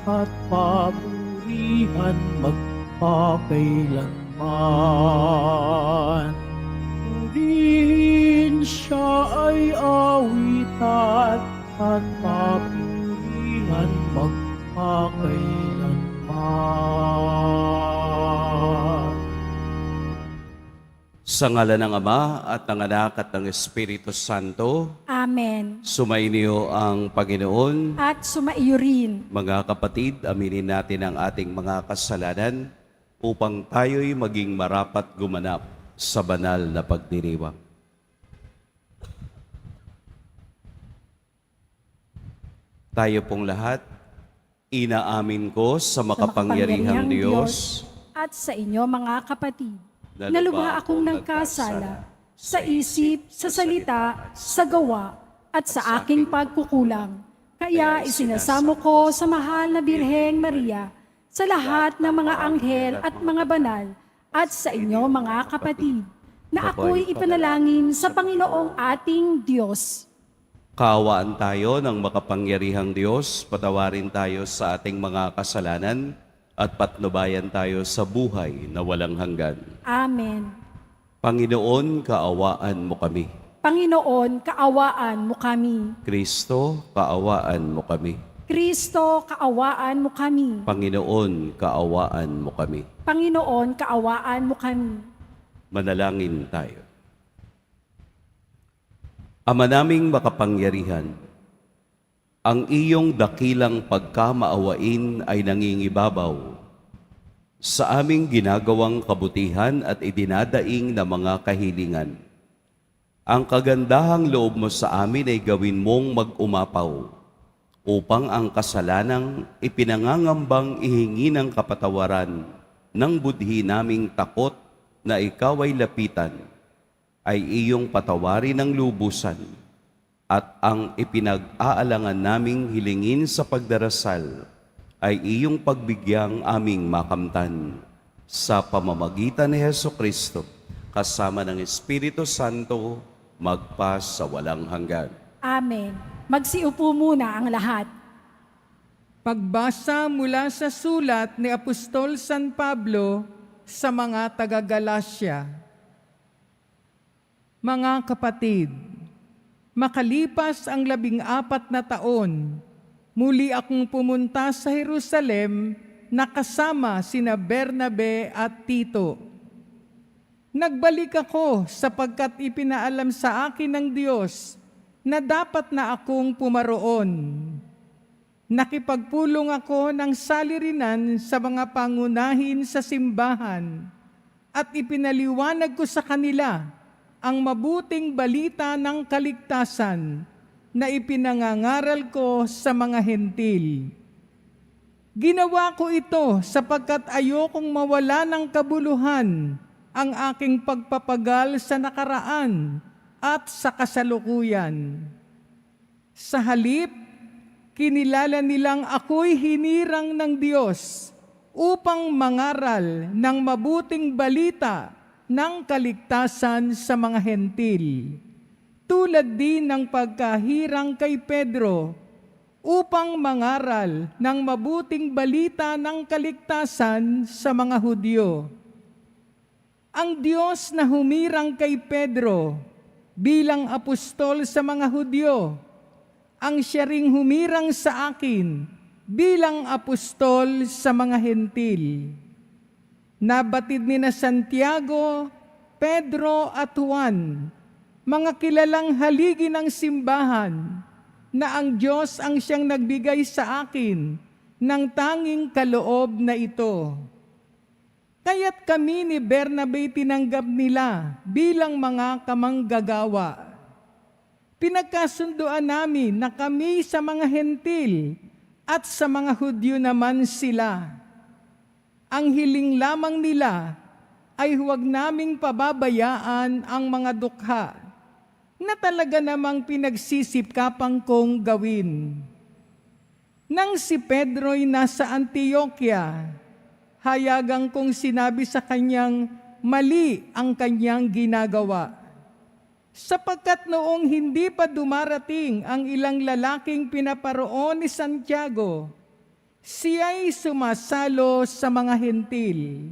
at papurihan magpakailanman. Purihin siya ay awitan at papurihan magpakailanman. Sa ngalan ng Ama at ng Anak at ng Espiritu Santo, Amen. sumainyo ang Panginoon. At sumaiyo rin. Mga kapatid, aminin natin ang ating mga kasalanan upang tayo'y maging marapat gumanap sa banal na pagdiriwang. Tayo pong lahat, inaamin ko sa makapangyarihang Diyos At sa inyo mga kapatid, na lubha akong nagkasala sa isip, sa salita, sa gawa, at sa aking pagkukulang. Kaya isinasamo ko sa mahal na Birheng Maria, sa lahat ng mga anghel at mga banal, at sa inyo mga kapatid, na ako'y ipanalangin sa Panginoong ating Diyos. Kaawaan tayo ng makapangyarihang Diyos, patawarin tayo sa ating mga kasalanan, at patnubayan tayo sa buhay na walang hanggan. Amen. Panginoon, kaawaan mo kami. Panginoon, kaawaan mo kami. Kristo, kaawaan mo kami. Kristo, kaawaan mo kami. Panginoon, kaawaan mo kami. Panginoon, kaawaan mo kami. Manalangin tayo. Ama naming makapangyarihan, ang iyong dakilang pagkamaawain ay nangingibabaw sa aming ginagawang kabutihan at idinadaing na mga kahilingan. Ang kagandahang loob mo sa amin ay gawin mong mag-umapaw upang ang kasalanang ipinangangambang ihingi ng kapatawaran ng budhi naming takot na ikaw ay lapitan, ay iyong patawarin ng lubusan, at ang ipinag-aalangan naming hilingin sa pagdarasal ay iyong pagbigyang aming makamtan sa pamamagitan ni Hesukristo kasama ng Espiritu Santo magpa sa walang hanggan. Amen. Magsiupo muna ang lahat. Pagbasa mula sa sulat ni Apostol San Pablo sa mga taga-Galasya. Mga kapatid, makalipas ang 14 na taon, muli akong pumunta sa Jerusalem na kasama sina Bernabe at Tito. Nagbalik ako sapagkat ipinaalam sa akin ng Diyos na dapat na akong pumaroon. Nakipagpulong ako ng salirinan sa mga pangunahin sa simbahan at ipinaliwanag ko sa kanila ang mabuting balita ng kaligtasan na ipinangangaral ko sa mga hentil. Ginawa ko ito sapagkat ayokong mawala ng kabuluhan ang aking pagpapagal sa nakaraan at sa kasalukuyan. Sa halip, kinilala nilang ako'y hinirang ng Diyos upang mangaral ng mabuting balita ng kaligtasan sa mga hentil, tulad din ng pagkahirang kay Pedro upang mangaral ng mabuting balita ng kaligtasan sa mga Hudyo. Ang Diyos na humirang kay Pedro bilang apostol sa mga Hudyo, ang siya ring humirang sa akin bilang apostol sa mga hentil. Nabatid ni na Santiago, Pedro at Juan, mga kilalang haligi ng simbahan, na ang Diyos ang siyang nagbigay sa akin ng tanging kaloob na ito. Kaya't kami ni Bernabe tinanggap nila bilang mga kamanggagawa. Pinagkasunduan namin na kami sa mga hentil at sa mga Hudyo naman sila. Ang hiling lamang nila ay huwag naming pababayaan ang mga dukha na talaga namang pinagsisipkapang kong gawin. Nang si Pedro'y nasa Antioquia, hayagang kong sinabi sa kanyang mali ang kanyang ginagawa. Sapagkat noong hindi pa dumarating ang ilang lalaking pinaparoon ni Santiago, Siya'y sumasalo sa mga hentil.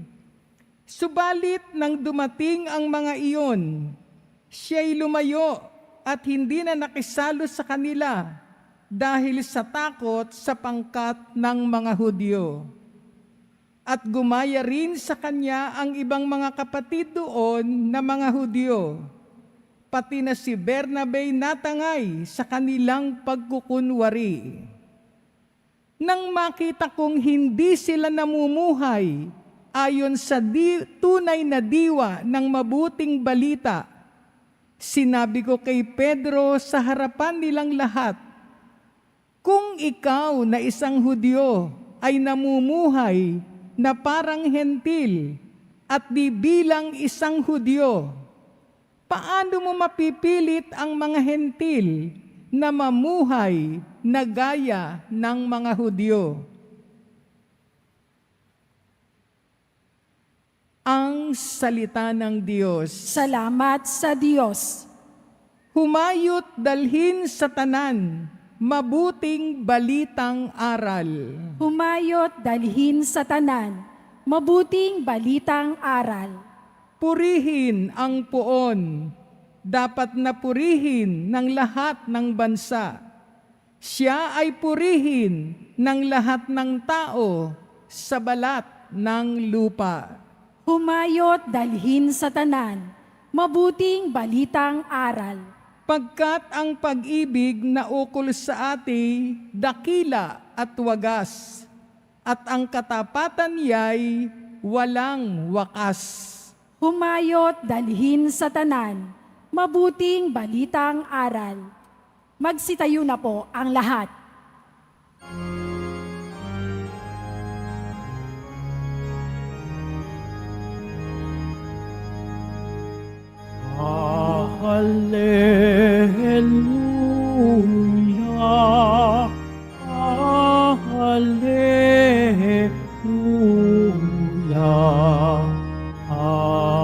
Subalit nang dumating ang mga iyon, siya'y lumayo at hindi na nakisalo sa kanila dahil sa takot sa pangkat ng mga Hudyo. At gumaya rin sa kanya ang ibang mga kapatid doon na mga Hudyo, pati na si Bernabe natangay sa kanilang pagkukunwari. Nang makita kong hindi sila namumuhay ayon sa tunay na diwa ng mabuting balita, sinabi ko kay Pedro sa harapan nilang lahat, kung ikaw na isang Hudyo ay namumuhay na parang hentil at di bilang isang Hudyo, paano mo mapipilit ang mga hentil na mamuhay na gaya ng mga Hudyo? Ang salita ng Diyos. Salamat sa Diyos. Humayot dalhin sa tanan, mabuting balitang aral. Humayot dalhin sa tanan, mabuting balitang aral. Purihin ang puon, dapat na purihin ng lahat ng bansa. Siya ay purihin ng lahat ng tao sa balat ng lupa. Humayot dalhin sa tanan, mabuting balitang aral. Pagkat ang pag-ibig na ukol sa ati, dakila at wagas, at ang katapatan niya'y walang wakas. Humayot dalhin sa tanan, mabuting balitang aral. Magsitayo na po ang lahat. Hallelujah, Hallelujah, Hallelujah,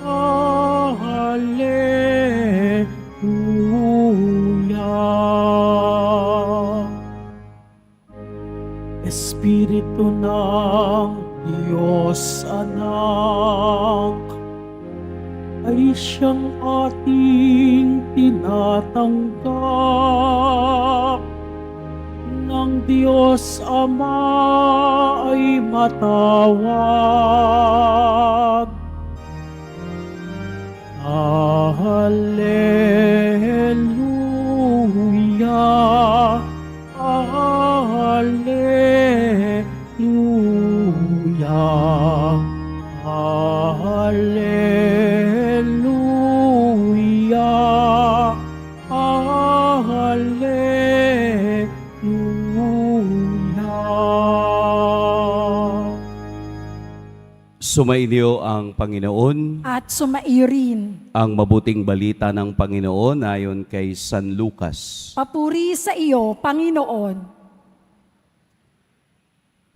Hallelujah. Espiritu ng Diyos Anak ay siyang ating tinatanggap. Ng Diyos Ama ay matawag. Hallelujah, Hallelujah, Hallelujah, Hallelujah. Sumainyo ang Panginoon. At sumaiyo rin. Ang mabuting balita ng Panginoon ayon kay San Lucas. Papuri sa iyo, Panginoon.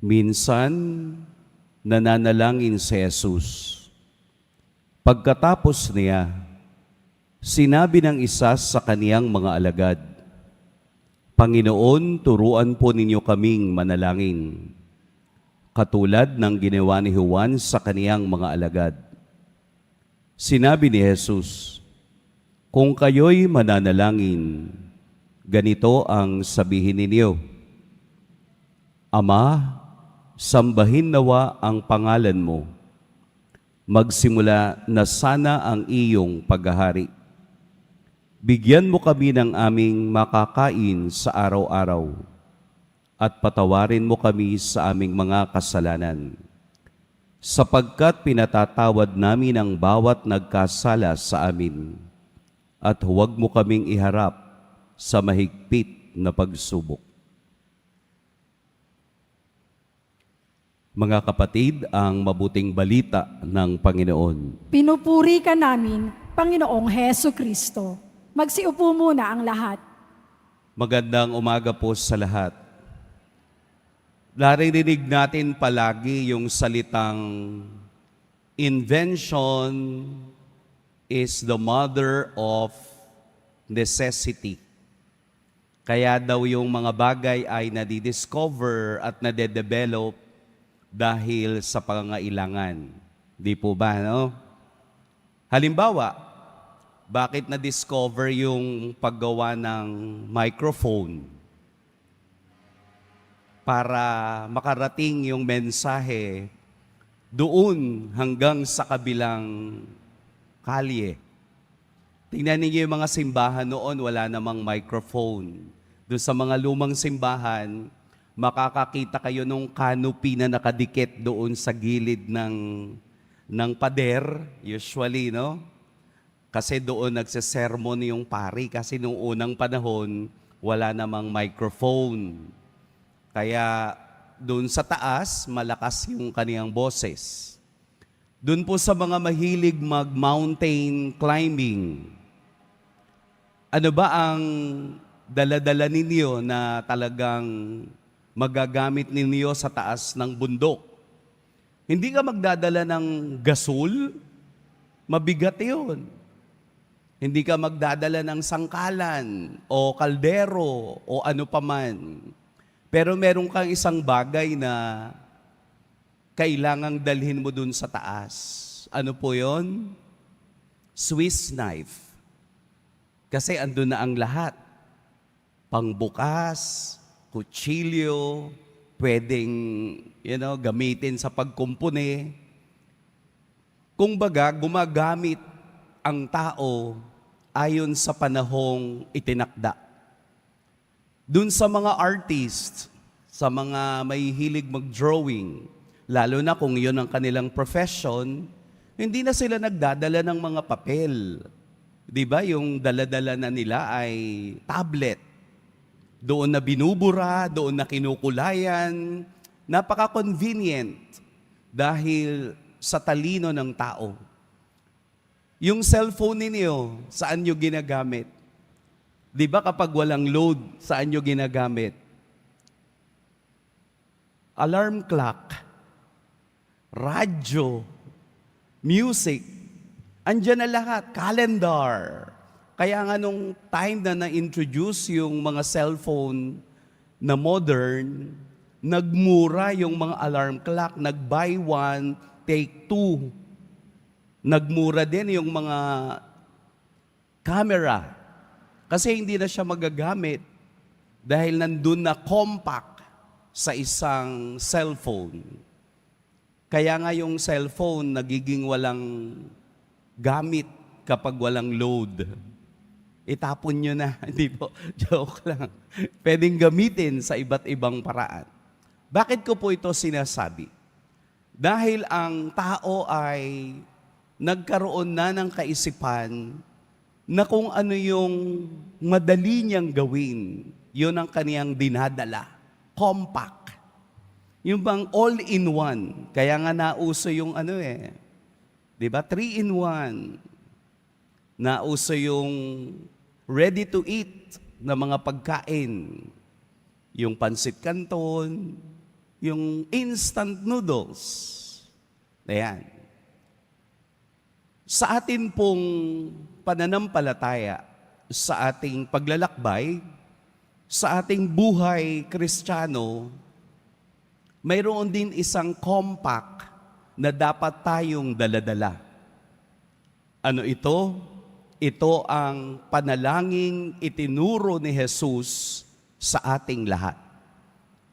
Minsan, nananalangin si Jesus. Pagkatapos niya, sinabi ng isa sa kaniyang mga alagad, Panginoon, turuan po ninyo kaming manalangin, katulad ng ginawa ni Juan sa kaniyang mga alagad. Sinabi ni Jesus, kung kayo'y mananalangin, ganito ang sabihin ninyo, Ama, sambahin nawa ang pangalan mo. Magsimula na sana ang iyong paghahari. Bigyan mo kami ng aming makakain sa araw-araw at patawarin mo kami sa aming mga kasalanan, sapagkat pinatatawad namin ang bawat nagkasala sa amin, at huwag mo kaming iharap sa mahigpit na pagsubok. Mga kapatid, ang mabuting balita ng Panginoon. Pinupuri ka namin, Panginoong Heso Kristo. Magsiupo muna ang lahat. Magandang umaga po sa lahat. Naririnig natin palagi yung salitang invention is the mother of necessity. Kaya daw yung mga bagay ay nadidiscover at nade-develop dahil sa pangangailangan. Di po ba, no? Halimbawa, bakit na-discover yung paggawa ng microphone? Para makarating yung mensahe doon hanggang sa kabilang kalye. Tingnan niyo yung mga simbahan noon, wala namang microphone. Doon sa mga lumang simbahan, makakakita kayo nung canopy na nakadikit doon sa gilid ng pader, usually, no? Kasi doon nagsesermon yung pari kasi nung unang panahon, wala namang microphone. Kaya doon sa taas, malakas yung kaniyang boses. Doon po sa mga mahilig mag-mountain climbing, ano ba ang dala-dala ninyo na talagang magagamit ninyo sa taas ng bundok? Hindi ka magdadala ng gasol, mabigat yun. Hindi ka magdadala ng sangkalan o kaldero o ano paman. Pero meron kang isang bagay na kailangang dalhin mo dun sa taas. Ano po yon? Swiss knife. Kasi andun na ang lahat. Pangbukas, kutsilyo, pwedeng gamitin sa pagkumpune. Kung baga, gumagamit ang tao ayon sa panahong itinakda. Dun sa mga artist, sa mga may hilig mag-drawing, lalo na kung yun ang kanilang profession, hindi na sila nagdadala ng mga papel. Di ba? Yung dala-dala na nila ay tablet. Doon na binubura, doon na kinukulayan. Napaka-convenient dahil sa talino ng tao. Yung cellphone ninyo, saan nyo ginagamit? Di ba kapag walang load, saan nyo ginagamit? Alarm clock, radyo, music, andyan na lahat, calendar. Kaya nga nung time na na-introduce yung mga cellphone na modern, nagmura yung mga alarm clock, nag-buy one, take two. Nagmura din yung mga camera. Kasi hindi na siya magagamit dahil nandun na compact sa isang cellphone. Kaya nga yung cellphone nagiging walang gamit kapag walang load. Itapon nyo na. Hindi po, joke lang. Pwedeng gamitin sa iba't ibang paraan. Bakit ko po ito sinasabi? Dahil ang tao ay nagkaroon na ng kaisipan na kung ano yung madali niyang gawin, yun ang kaniyang dinadala. Compact. Yung bang all-in-one. Kaya nga nauso yung di ba? 3-in-1. Nauso yung ready-to-eat na mga pagkain. Yung pansit canton, yung instant noodles. Ayan. Sa atin pong pananampalataya, sa ating paglalakbay, sa ating buhay Kristiyano, mayroon din isang compact na dapat tayong daladala. Ano ito? Ito ang panalangin itinuro ni Jesus sa ating lahat.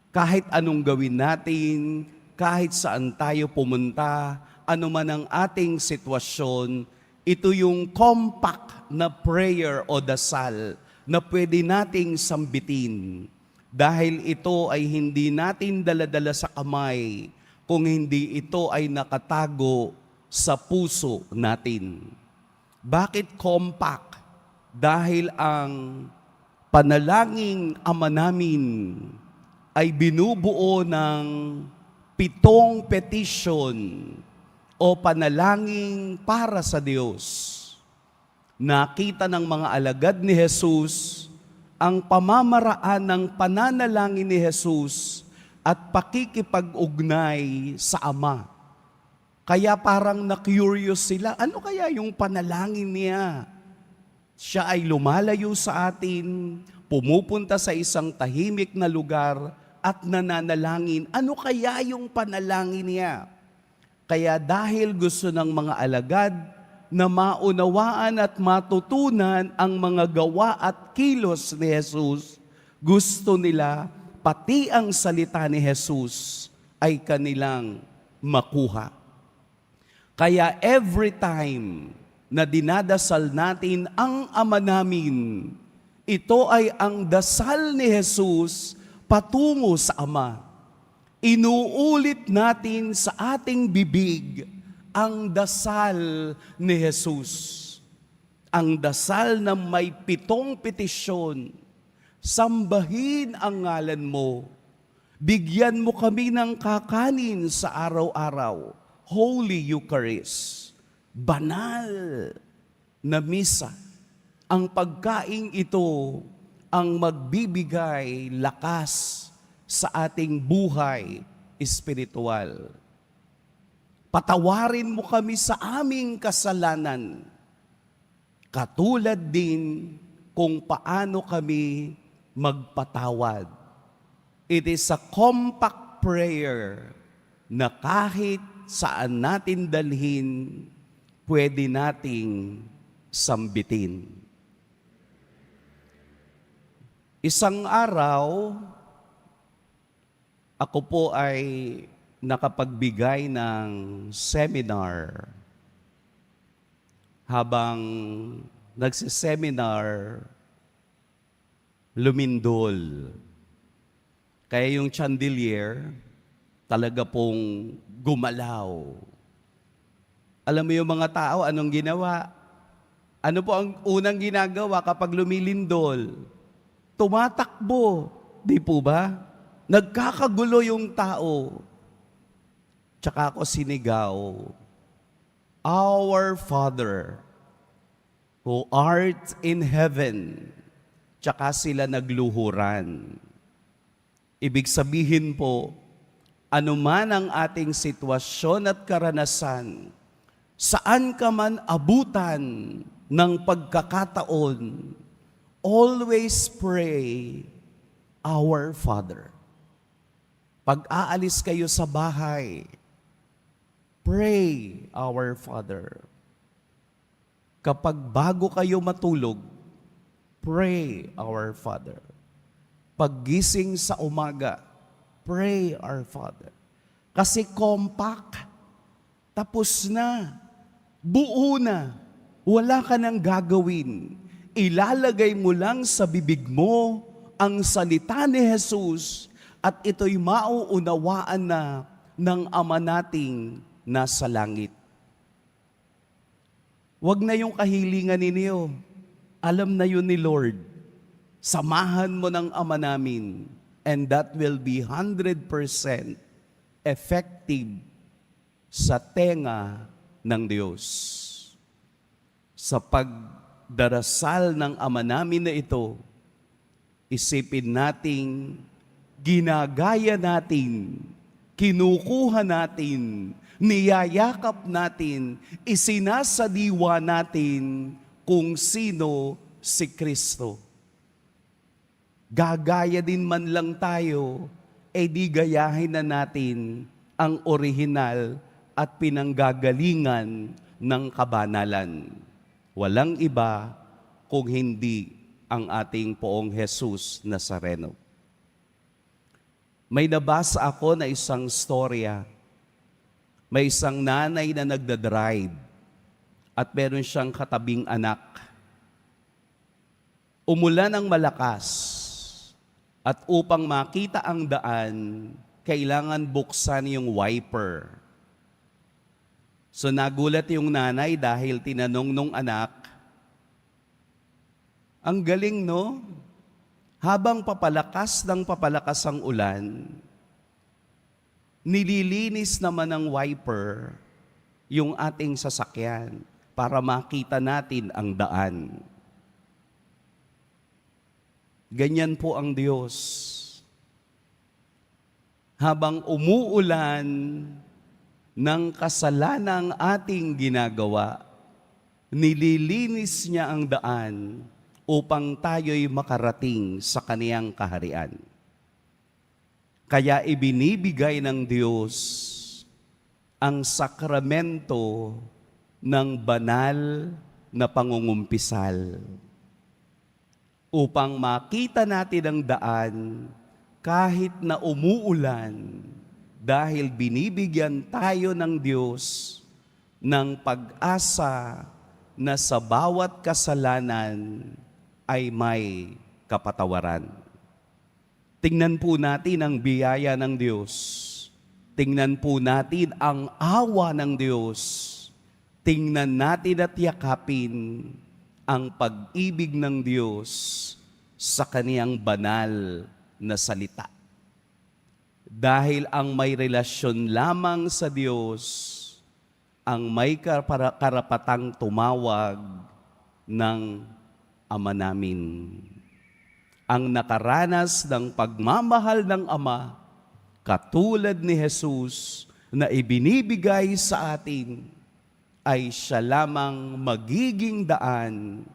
Kahit anong gawin natin, kahit saan tayo pumunta, ano man ang ating sitwasyon, ito yung compact na prayer o dasal na pwede nating sambitin. Dahil ito ay hindi natin daladala sa kamay, kung hindi ito ay nakatago sa puso natin. Bakit compact? Dahil ang panalangin Ama namin ay binubuo ng 7 petition o panalangin para sa Diyos. Nakita ng mga alagad ni Jesus ang pamamaraan ng pananalangin ni Jesus at pakikipag-ugnay sa Ama. Kaya parang na-curious sila, ano kaya yung panalangin niya? Siya ay lumalayo sa atin, pumupunta sa isang tahimik na lugar at nananalangin. Ano kaya yung panalangin niya? Kaya dahil gusto ng mga alagad na maunawaan at matutunan ang mga gawa at kilos ni Jesus, gusto nila pati ang salita ni Jesus ay kanilang makuha. Kaya every time na dinadasal natin ang Ama namin, ito ay ang dasal ni Jesus patungo sa Ama. Inuulit natin sa ating bibig ang dasal ni Jesus. Ang dasal na may 7 petisyon. Sambahin ang ngalan mo. Bigyan mo kami ng kakanin sa araw-araw. Holy Eucharist. Banal na misa. Ang pagkaing ito ang magbibigay lakas sa ating buhay espiritual. Patawarin mo kami sa aming kasalanan, katulad din kung paano kami magpatawad. It is a compact prayer na kahit saan natin dalhin, pwede nating sambitin. Isang araw, ako po ay nakapagbigay ng seminar. Habang nagsiseminar, lumindol. Kaya yung chandelier, talaga pong gumalaw. Alam mo yung mga tao, anong ginawa? Ano po ang unang ginagawa kapag lumilindol? Tumatakbo. Di po ba? Nagkakagulo yung tao. Tsaka ako sinigaw, Our Father, who art in heaven. Tsaka sila nagluhuran. Ibig sabihin po, anuman ang ating sitwasyon at karanasan, saan ka man abutan ng pagkakataon, always pray, Our Father. Pag aalis kayo sa bahay, pray, Our Father. Kapag bago kayo matulog, pray, Our Father. Paggising sa umaga, pray, Our Father. Kasi compact, tapos na, buo na, wala ka nang gagawin. Ilalagay mo lang sa bibig mo ang salita ni Jesus at ito'y mauunawaan na ng Ama nating nasa langit. Huwag na yung kahilingan ninyo. Alam na yun ni Lord. Samahan mo ng Ama namin and that will be 100% effective sa tenga ng Diyos. Sa pagdarasal ng Ama namin na ito, isipin nating ginagaya natin, kinukuha natin, niyayakap natin, isinasadiwa natin kung sino si Kristo. Gagaya din man lang tayo, di gayahin na natin ang orihinal at pinanggagalingan ng kabanalan. Walang iba kung hindi ang ating Poong Jesus Nazareno. May nabasa ako na isang storya. May isang nanay na nagdadrive at meron siyang katabing anak. Umulan ng malakas at upang makita ang daan, kailangan buksan yung wiper. So nagulat yung nanay dahil tinanong nung anak, ang galing no? Habang papalakas ang ulan, nililinis naman ng wiper yung ating sasakyan para makita natin ang daan. Ganyan po ang Diyos. Habang umuulan ng kasalanang ating ginagawa, nililinis niya ang daan upang tayo'y makarating sa kaniyang kaharian. Kaya ibinibigay ng Diyos ang sakramento ng banal na pangungumpisal upang makita natin ang daan kahit na umuulan dahil binibigyan tayo ng Diyos ng pag-asa na sa bawat kasalanan ay may kapatawaran. Tingnan po natin ang biyaya ng Diyos. Tingnan po natin ang awa ng Diyos. Tingnan natin at yakapin ang pag-ibig ng Diyos sa kaniyang banal na salita. Dahil ang may relasyon lamang sa Diyos, ang may karapatang tumawag ng Ama namin. Ang nakaranas ng pagmamahal ng Ama, katulad ni Jesus na ibinibigay sa atin, ay siya lamang magiging daan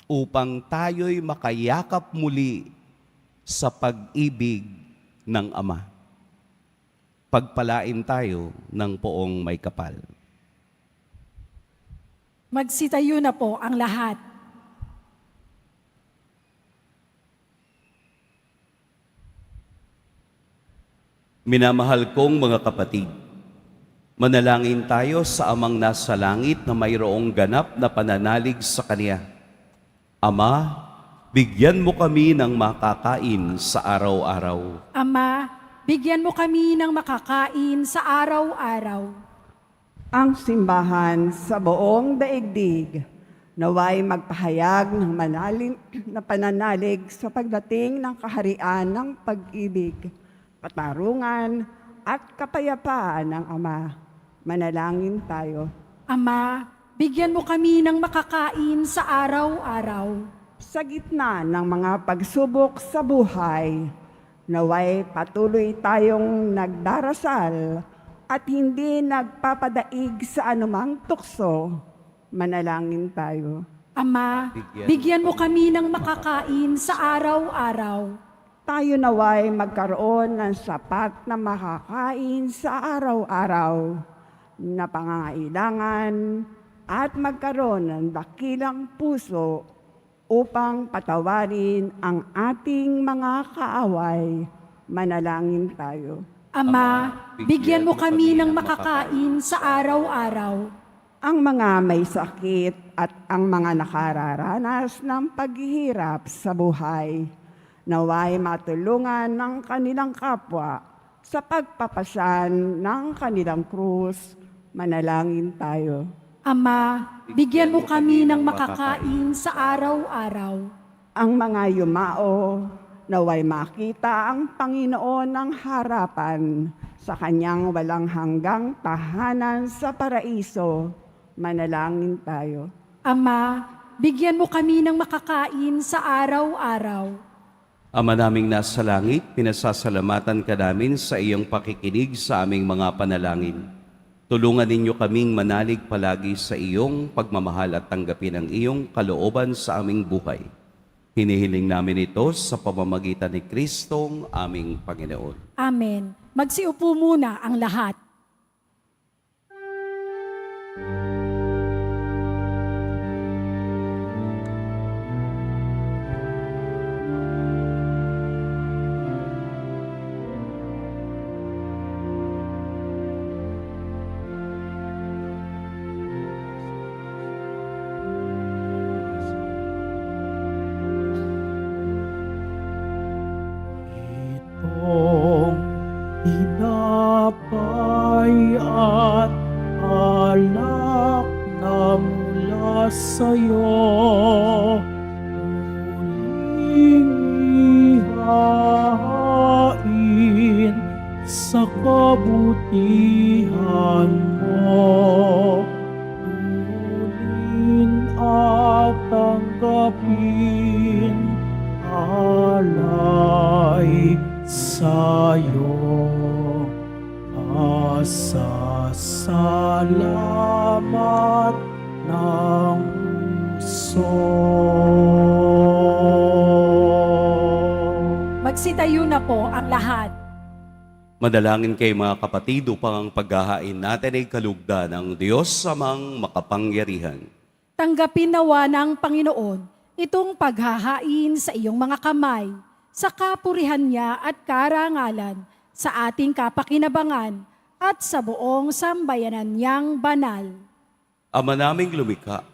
upang tayo'y makayakap muli sa pag-ibig ng Ama. Pagpalain tayo ng poong may kapal. Magsitayo na po ang lahat. Minamahal kong mga kapatid, manalangin tayo sa Amang nasa langit na mayroong ganap na pananalig sa Kaniya. Ama, bigyan mo kami ng makakain sa araw-araw. Ama, bigyan mo kami ng makakain sa araw-araw. Ang simbahan sa buong daigdig naway magpahayag ng manalim na pananalig sa pagdating ng kaharian ng pag-ibig, katarungan at kapayapaan ng Ama. Manalangin tayo. Ama, bigyan mo kami ng makakain sa araw-araw. Sa gitna ng mga pagsubok sa buhay, naway patuloy tayong nagdarasal at hindi nagpapadaig sa anumang tukso. Manalangin tayo. Ama, bigyan mo kami ng makakain sa araw-araw. Tayo naway magkaroon ng sapat na makakain sa araw-araw na pangangailangan at magkaroon ng dakilang puso upang patawarin ang ating mga kaaway. Manalangin tayo. Ama, bigyan mo kami ng makakain sa araw-araw. Ang mga may sakit at ang mga nakararanas ng paghihirap sa buhay, naway matulungan ng kanilang kapwa sa pagpapasan ng kanilang krus. Manalangin tayo. Ama, bigyan mo kami ng makakain sa araw-araw. Ang mga yumao, naway makita ang Panginoon ng harapan sa kanyang walang hanggang tahanan sa paraiso. Manalangin tayo. Ama, bigyan mo kami ng makakain sa araw-araw. Ama naming nasa langit, pinasasalamatan ka namin sa iyong pakikinig sa aming mga panalangin. Tulungan ninyo kaming manalig palagi sa iyong pagmamahal at tanggapin ang iyong kalooban sa aming buhay. Hinihiling namin ito sa pamamagitan ni Kristong aming Panginoon. Amen. Magsiupo muna ang lahat. Itong tinapay at alak na mula sa'yo, muling ihahain sa kabutihan mo. Tulin at tanggapin alay sa'yo. Pasasalamat ng Magsitayo na po ang lahat. Madalangin kayo mga kapatid upang ang paghahain natin ay kalugdan ng Diyos Amang makapangyarihan. Tanggapin nawa ng Panginoon itong paghahain sa iyong mga kamay, sa kapurihan niya at karangalan, sa ating kapakinabangan at sa buong sambayanan niyang banal. Ama naming lumikha,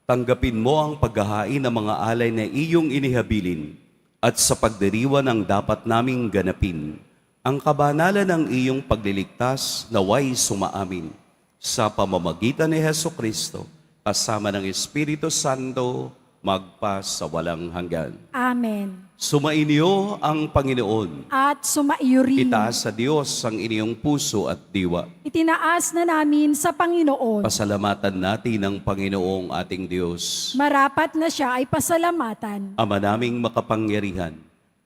tanggapin mo ang paghahain ng mga alay na iyong inihabilin at sa pagdiriwan ang dapat naming ganapin. Ang kabanalan ng iyong pagliligtas naway sumaamin sa pamamagitan ni Hesukristo kasama ng Espiritu Santo magpa sa walang hanggan. Amen. Sumainyo ang Panginoon. At sumaiyo rin. Itaas sa Diyos ang inyong puso at diwa. Itinaas na namin sa Panginoon. Pasalamatan natin ang Panginoong ating Diyos. Marapat na siya ay pasalamatan. Ama naming makapangyarihan,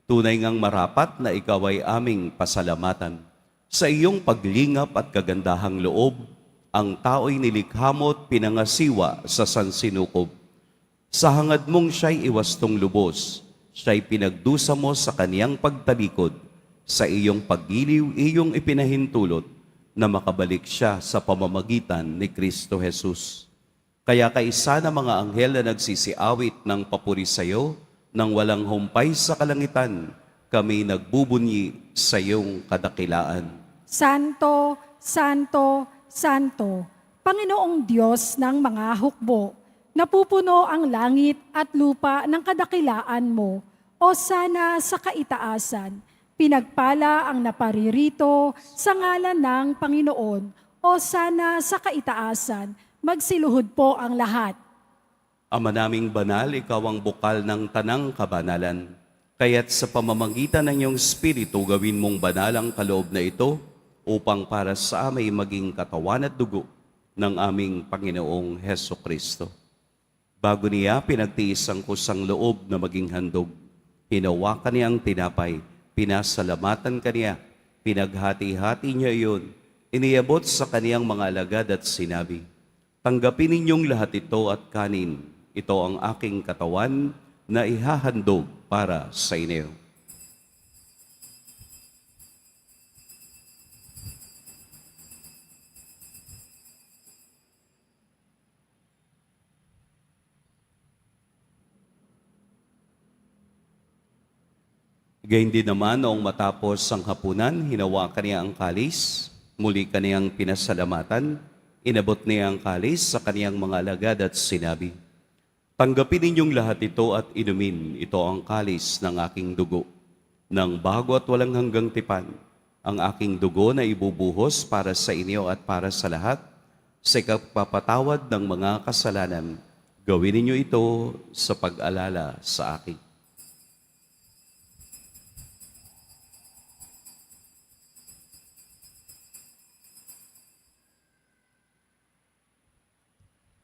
tunay ngang marapat na ikaw ay aming pasalamatan. Sa iyong paglingap at kagandahang loob, ang tao'y nilikha mo at pinangasiwa sa sansinukob. Sa hangad mong siya'y iwastong lubos, siya'y pinagdusa mo sa kaniyang pagtalikod. Sa iyong paggiliw, iyong ipinahintulot na makabalik siya sa pamamagitan ni Kristo Jesus. Kaya kaisa na mga anghel na nagsisiawit ng papuri sa iyo, nang walang humpay sa kalangitan, kami nagbubunyi sa iyong kadakilaan. Santo, Santo, Santo, Panginoong Diyos ng mga hukbo, napupuno ang langit at lupa ng kadakilaan mo, o sana sa kaitaasan. Pinagpala ang naparirito sa ngalan ng Panginoon, o sana sa kaitaasan. Magsiluhod po ang lahat. Ama naming banal, ikaw ang bukal ng tanang kabanalan. Kaya't sa pamamagitan ng iyong Espiritu, gawin mong banal ang kaloob na ito upang para sa amay maging katawan at dugo ng aming Panginoong Hesukristo. Bago niya pinagtiis ang kusang loob na maging handog, hinawakan niya ang tinapay, pinasalamatan kaniya, pinaghati-hati niya iyon, iniabot sa kaniyang mga alagad at sinabi, tanggapin ninyong lahat ito at kanin, ito ang aking katawan na ihahandog para sa inyo. Gayun din naman noong matapos ang hapunan, hinawakan niya ang kalis, muli kaniyang pinasalamatan, inabot niya ang kalis sa kaniyang mga alagad at sinabi, tanggapin ninyong lahat ito at inumin, ito ang kalis ng aking dugo, ng bago at walang hanggang tipan, ang aking dugo na ibubuhos para sa inyo at para sa lahat, sa kapapatawad ng mga kasalanan. Gawin ninyo ito sa pag-alala sa akin.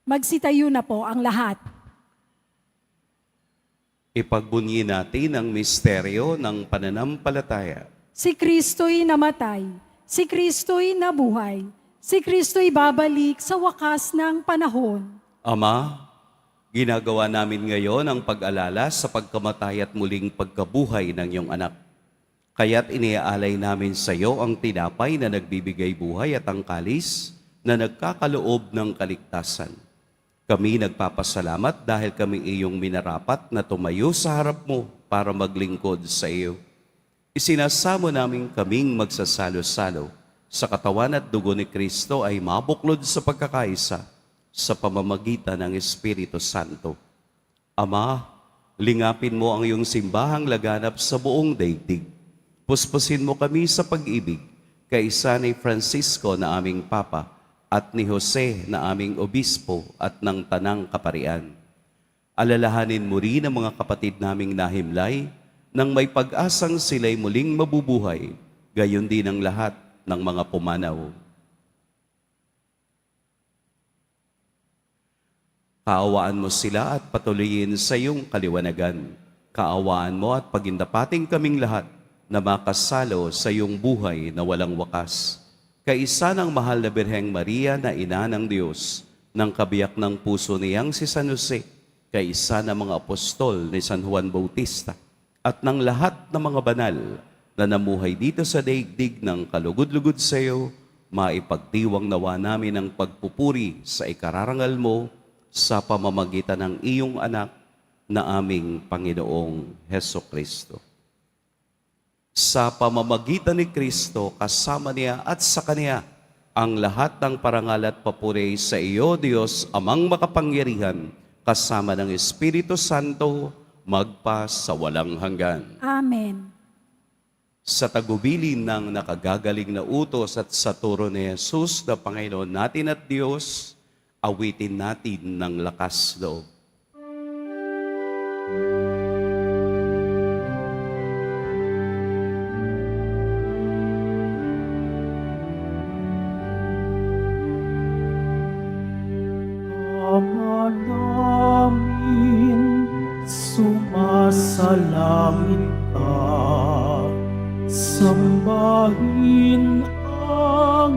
Magsitayo na po ang lahat. Ipagbunyi natin ang misteryo ng pananampalataya. Si Kristo'y namatay, si Kristo'y nabuhay, si Kristo'y babalik sa wakas ng panahon. Ama, ginagawa namin ngayon ang pag-alala sa pagkamatay at muling pagkabuhay ng iyong anak. Kaya't iniaalay namin sa iyo ang tinapay na nagbibigay buhay at ang kalis na nagkakaloob ng kaligtasan. Kami nagpapasalamat dahil kami iyong minarapat na tumayo sa harap mo para maglingkod sa iyo. Isinasamo namin kaming magsasalo-salo sa katawan at dugo ni Kristo ay mabuklod sa pagkakaisa sa pamamagitan ng Espiritu Santo. Ama, lingapin mo ang iyong simbahang laganap sa buong daigdig. Puspusin mo kami sa pag-ibig, kaisa ni Francisco na aming Papa, at ni Jose na aming obispo at ng tanang kaparian. Alalahanin mo rin ang mga kapatid naming nahimlay nang may pag-asang sila'y muling mabubuhay, gayon din ang lahat ng mga pumanaw. Kaawaan mo sila at patuloyin sa iyong kaliwanagan. Kaawaan mo at pagindapating kaming lahat na makasalo sa iyong buhay na walang wakas. Kaisa ng mahal na Birheng Maria na ina ng Diyos, ng kabiyak ng puso niyang si San Jose, kaisa ng mga apostol ni San Juan Bautista, at ng lahat ng mga banal na namuhay dito sa daigdig ng kalugod-lugod sa iyo, maipagdiwang nawa namin ang pagpupuri sa ikararangal mo sa pamamagitan ng iyong anak na aming Panginoong Heso Kristo. Sa pamamagitan ni Kristo, kasama niya at sa Kanya, ang lahat ng parangal at papuri sa iyo, Diyos, Amang makapangyarihan, kasama ng Espiritu Santo, magpa sa walang hanggan. Amen. Sa tagubilin ng nakagagaling na utos at sa turo ni Jesus na Panginoon natin at Diyos, awitin natin ng lakas loob. Ama namin, sumasalangit ka, sambahin ang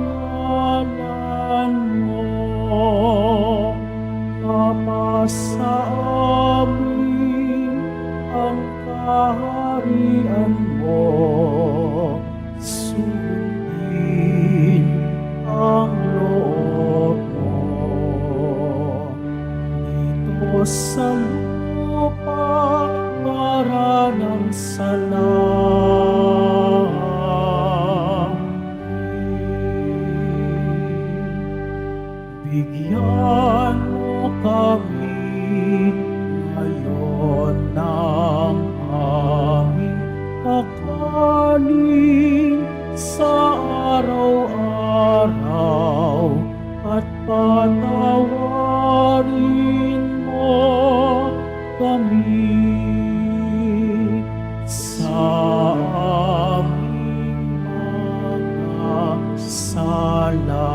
ngalan mo, mapasa amin ang kaharian mo, sundin ang loob mo. Dito sa lupa para ng bigyan mo kami ngayon ng aming kakanin sa araw-araw at patawarin mo kami sa aming mga sala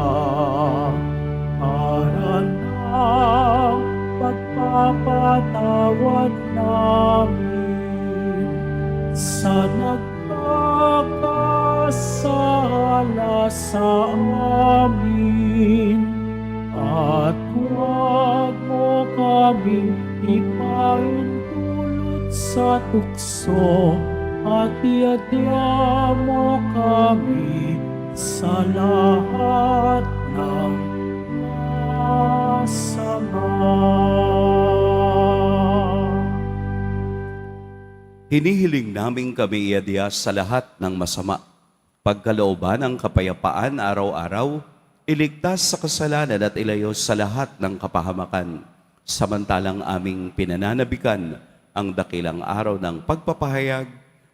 para ng pagpapatawad namin sa nagkakasala sa amin, at huwag mo kaming ipaintulot sa tukso, at iadya mo kami sa lahat ng masama. Hinihiling namin kami iadya sa lahat ng masama, pagkalooban ng kapayapaan araw-araw, iligtas sa kasalanan at ilayo sa lahat ng kapahamakan, samantalang aming pinananabikan ang dakilang araw ng pagpapahayag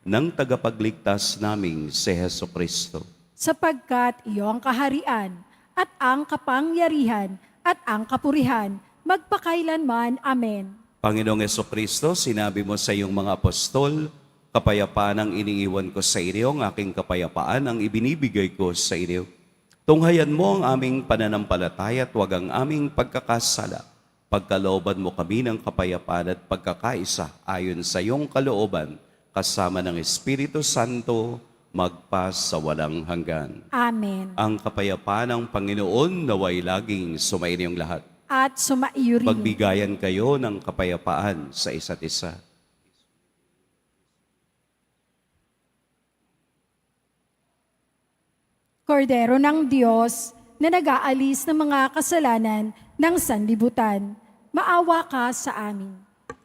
ng tagapagligtas naming si Heso Kristo. Sapagkat iyo ang kaharian at ang kapangyarihan at ang kapurihan, magpakailanman. Amen. Panginoong Jesucristo, sinabi mo sa iyong mga apostol, kapayapaan ang iniiwan ko sa inyo, ang aking kapayapaan ang ibinibigay ko sa inyo. Tunghayan mo ang aming pananampalataya at huwag ang aming pagkakasala. Pagkalooban mo kami ng kapayapaan at pagkakaisa ayon sa iyong kalooban, kasama ng Espiritu Santo, magpa sa walang hanggan. Amen. Ang kapayapaan ng Panginoon naway laging sumainyong lahat. At sumaiyo rin. Pagbigayan kayo ng kapayapaan sa isa't isa. Kordero ng Diyos na nag-aalis ng mga kasalanan ng sanlibutan, maawa ka sa amin.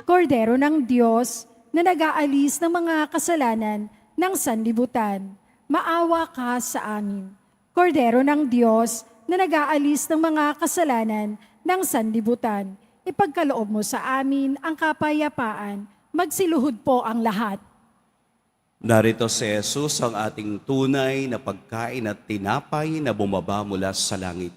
Kordero ng Diyos na nag-aalis ng mga kasalanan ng sanlibutan, maawa ka sa amin. Kordero ng Diyos na nag-aalis ng mga kasalanan ng sanlibutan, ipagkaloob mo sa amin ang kapayapaan, magsiluhod po ang lahat. Narito si Jesus, ang ating tunay na pagkain at tinapay na bumaba mula sa langit.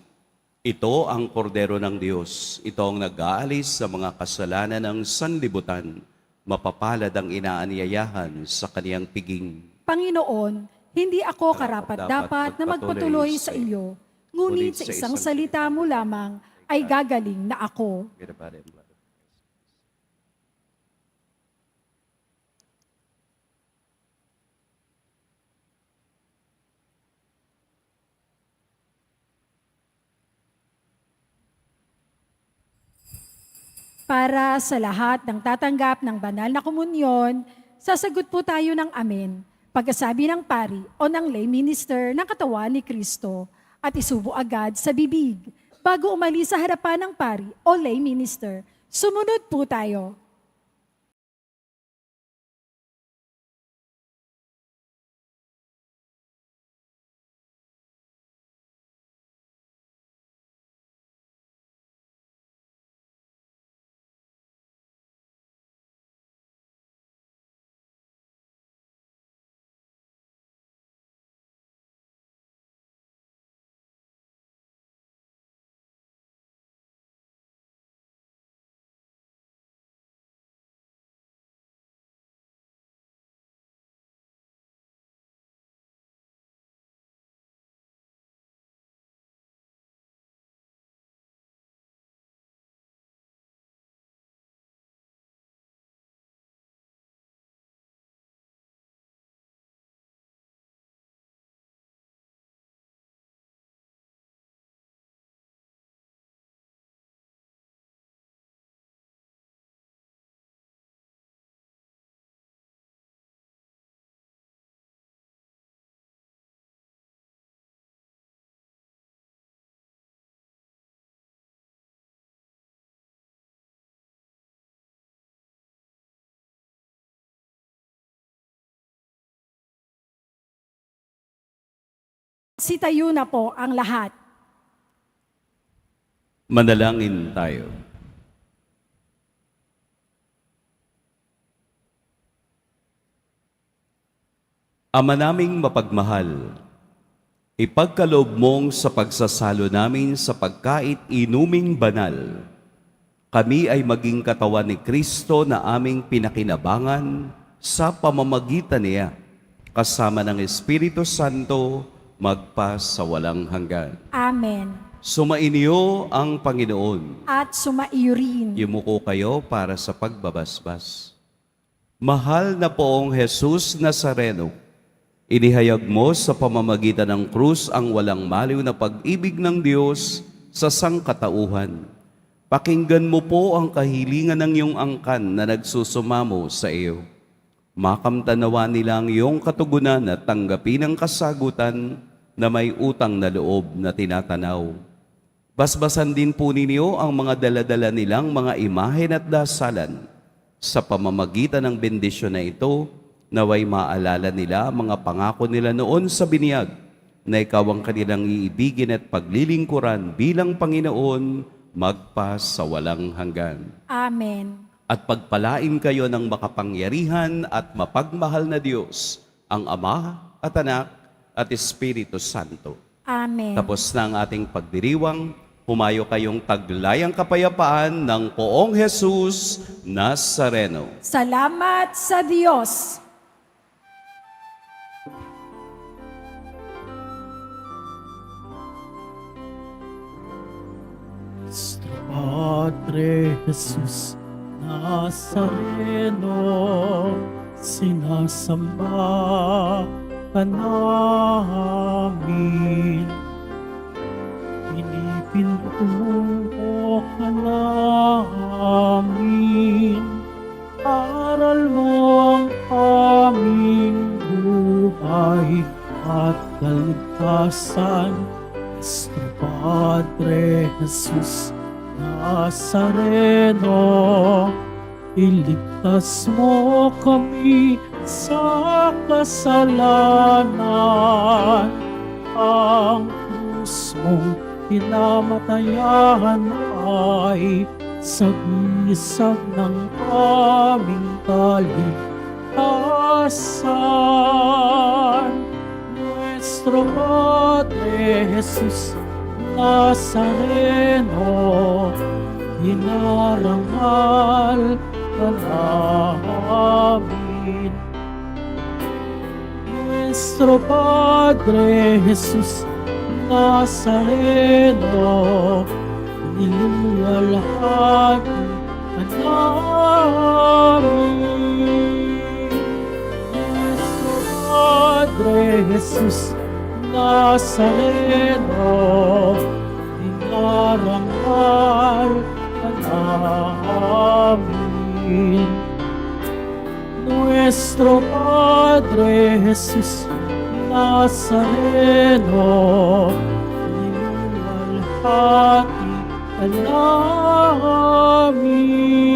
Ito ang kordero ng Diyos. Ito ang nag-aalis sa mga kasalanan ng sanlibutan. Mapapalad ang inaanyayahan sa kaniyang piging. Panginoon, hindi ako karapat-dapat na magpatuloy sa iyo, ngunit sa isang salita mo lamang ay gagaling na ako. Para sa lahat ng tatanggap ng banal na komunyon, Sasagot po tayo ng amen, pagkasabi ng pari o ng lay minister ng katawan ni Kristo at isubo agad sa bibig. Bago umalis sa harapan ng pari o lay minister, sumunod po tayo. Sitayo na po ang lahat. Manalangin tayo. Ama naming mapagmahal, ipagkaloob mong sa pagsasalo namin sa pagkait-inuming banal, kami ay maging katawan ni Kristo na aming pinakinabangan sa pamamagitan niya, kasama ng Espiritu Santo, magpa sa walang hanggan. Amen. Sumainyo ang Panginoon. At sumaiyo rin. Yumuko kayo para sa pagbabasbas. Mahal na poong Jesus Nazareno, inihayag mo sa pamamagitan ng krus ang walang maliw na pag-ibig ng Diyos sa sangkatauhan. Pakinggan mo po ang kahilingan ng iyong angkan na nagsusumamo sa iyo. Makamtanawa nila ang iyong katugunan at tanggapin ang kasagutan na may utang na loob na tinatanaw. Basbasan din po ninyo ang mga daladala nilang mga imahen at dasalan. Sa pamamagitan ng bendisyon na ito, naway maalala nila mga pangako nila noon sa binyag na ikaw ang kanilang iibigin at paglilingkuran bilang Panginoon magpa sa walang hanggan. Amen. At pagpalain kayo ng makapangyarihan at mapagmahal na Diyos, ang Ama at Anak at Espiritu Santo. Amen. Tapos na ang ating pagdiriwang, humayo kayong taglayang kapayapaan ng poong Jesus Nazareno. Salamat sa Diyos. Nuestro Padre Jesus Nazareno, sinasamba ka namin. Pinipintuho ka namin. Aral mo ang aming buhay at kaligtasan. Nuestro Padre Jesus Nazareno, iligtas mo kami sa kasalanan. Ang krus mong pinamatayan ay sagisag ng aming kaligtasan. Nuestro Padre Jesus Nazareno, hinarangal ka namin. Nuestro Padre Jesus Nazareno, niluwalhati ka namin. Nuestro Padre Jesus Nazareno, hinarangal ka namin. Nuestro Padre Jesus Nazareno, niluwalhati ka namin.